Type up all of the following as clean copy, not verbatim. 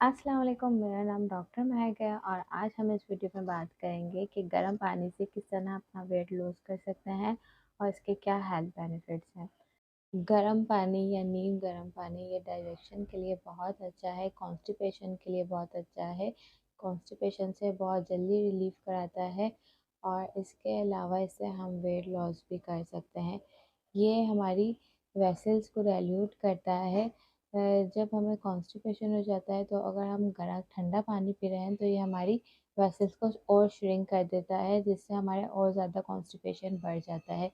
अस्सलाम वालेकुम, मेरा नाम डॉक्टर महक है और आज हम इस वीडियो में बात करेंगे कि गर्म पानी से किस तरह अपना वेट लॉस कर सकते हैं और इसके क्या हेल्थ बेनिफिट्स हैं। गर्म पानी या नीम गर्म पानी ये डाइजेशन के लिए बहुत अच्छा है, कॉन्स्टिपेशन के लिए बहुत अच्छा है। कॉन्स्टिपेशन से बहुत जल्दी रिलीफ कराता है और इसके अलावा इससे हम वेट लॉस भी कर सकते हैं। ये हमारी वेसल्स को डाइल्यूट करता है। जब हमें कॉन्स्टिपेशन हो जाता है तो अगर हम गर्म ठंडा पानी पी रहे हैं तो ये हमारी वेसल्स को और श्रिंक कर देता है, जिससे हमारे और ज़्यादा कॉन्स्टिपेशन बढ़ जाता है।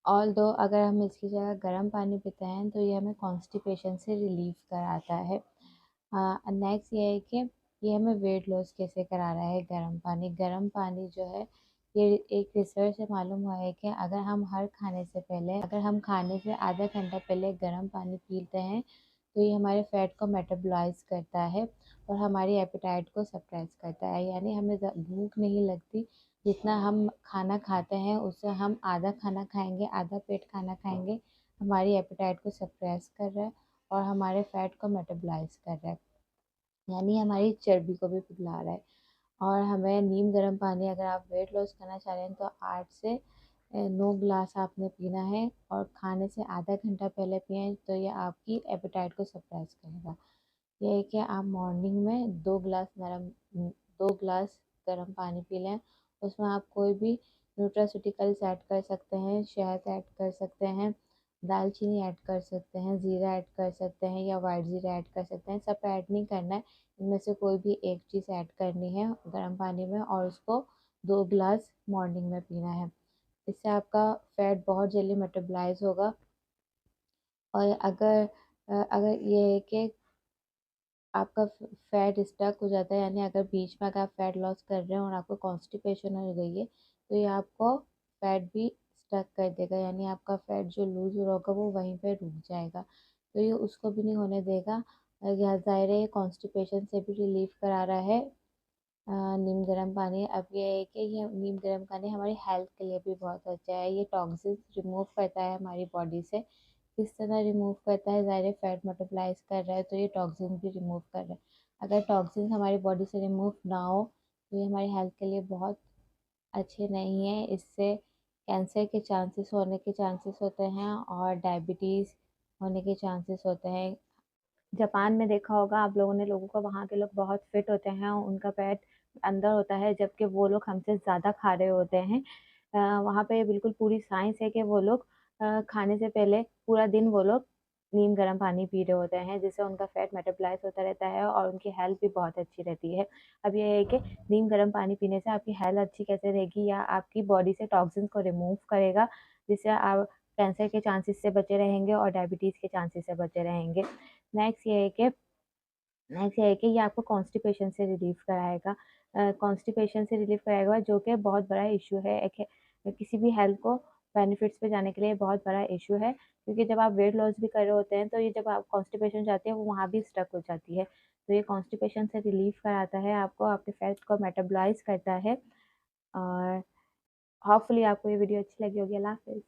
ऑल्दो अगर हम इसकी जगह गर्म पानी पीते हैं तो ये हमें कॉन्स्टिपेशन से रिलीफ कराता है। नेक्स्ट ये है कि ये हमें वेट लॉस कैसे करा रहा है गर्म पानी जो है, ये एक रिसर्च से मालूम हुआ है कि अगर हम खाने से आधा घंटा पहले गर्म पानी पीते हैं तो ये हमारे फैट को मेटाबॉलाइज करता है और हमारी एपेटाइट को सप्रेस करता है। यानी हमें भूख नहीं लगती, जितना हम खाना खाते हैं उससे हम आधा खाना खाएंगे, आधा पेट खाना खाएंगे। हमारी एपेटाइट को सप्रेस कर रहा है और हमारे फैट को मेटाबॉलाइज कर रहा है, यानी हमारी चर्बी को भी पिघला रहा है। और हमें नीम गर्म पानी, अगर आप वेट लॉस करना चाह रहे हैं तो 8 से 9 गिलास आपने पीना है और खाने से आधा घंटा पहले पिएं तो ये आपकी एपेटाइट को सप्रेस करेगा। ये है कि आप मॉर्निंग में 2 गिलास गर्म पानी पी लें। उसमें आप कोई भी न्यूट्रास्यूटिकल्स ऐड कर सकते हैं, शहद ऐड कर सकते हैं, दालचीनी ऐड कर सकते हैं, ज़ीरा ऐड कर सकते हैं या वाइट ज़ीरा ऐड कर सकते हैं। सब ऐड नहीं करना है, इनमें से कोई भी एक चीज़ ऐड करनी है गर्म पानी में और उसको 2 गिलास मॉर्निंग में पीना है। इससे आपका फैट बहुत जल्दी मेटाबॉलाइज होगा। और अगर ये है कि आपका फैट स्टक हो जाता है, यानी अगर बीच में अगर आप फैट लॉस कर रहे हैं और आपको कॉन्स्टिपेशन हो गई है तो ये आपको फैट भी स्टक कर देगा, यानी आपका फैट जो लूज हो रहा होगा वो वहीं पे रुक जाएगा, तो ये उसको भी नहीं होने देगा। यह ज़ाहिर है, ये कॉन्स्टिपेशन से भी रिलीफ करा रहा है। नीम गर्म पानी, अब ये है कि ये नीम गर्म पानी हमारी हेल्थ के लिए भी बहुत अच्छा है। ये टॉक्सिन्स रिमूव करता है हमारी बॉडी से। किस तरह रिमूव करता है, ज़ाहिर है फैट मेटाबॉलाइज कर रहा है तो ये टॉक्सिन भी रिमूव कर रहा है। अगर टॉक्सिन हमारी बॉडी से रिमूव ना हो तो ये हमारी हेल्थ के लिए बहुत अच्छे नहीं है। इससे कैंसर के चांसेस होने के चांसेस होते हैं और डायबिटीज़ होने के चांसेस होते हैं। जापान में देखा होगा आप लोगों ने, लोगों को, वहाँ के लोग बहुत फिट होते हैं, उनका पेट अंदर होता है जबकि वो लोग हमसे ज़्यादा खा रहे होते हैं। वहाँ पे बिल्कुल पूरी साइंस है कि वो लोग खाने से पहले पूरा दिन वो लोग नीम गर्म पानी पी रहे होते हैं, जिससे उनका फैट मेटाबॉलाइज होता रहता है और उनकी हेल्थ भी बहुत अच्छी रहती है। अब ये है कि नीम गर्म पानी पीने से आपकी हेल्थ अच्छी कैसे रहेगी, या आपकी बॉडी से टॉक्सिन्स को रिमूव करेगा, जिससे आप कैंसर के चांसेस से बचे रहेंगे और डायबिटीज़ के चांसेस से बचे रहेंगे। नेक्स्ट ये है कि नेक्स्ट ये है कि ये आपको कॉन्स्टिपेशन से रिलीफ़ कराएगा। कॉन्स्टिपेशन से रिलीफ़ कराएगा जो कि बहुत बड़ा इश्यू है। एक किसी भी हेल्थ को बेनिफिट्स पे जाने के लिए बहुत बड़ा इश्यू है, क्योंकि जब आप वेट लॉस भी कर रहे होते हैं तो ये जब आप कॉन्स्टिपेशन जाती है वो वहाँ भी स्टक हो जाती है। तो ये कॉन्स्टिपेशन से रिलीफ़ कराता है आपको, आपके फैट को मेटाबॉलाइज़ करता है। और होपफुली आपको ये वीडियो अच्छी लगी होगी। अल्लाह हाफ़िज़।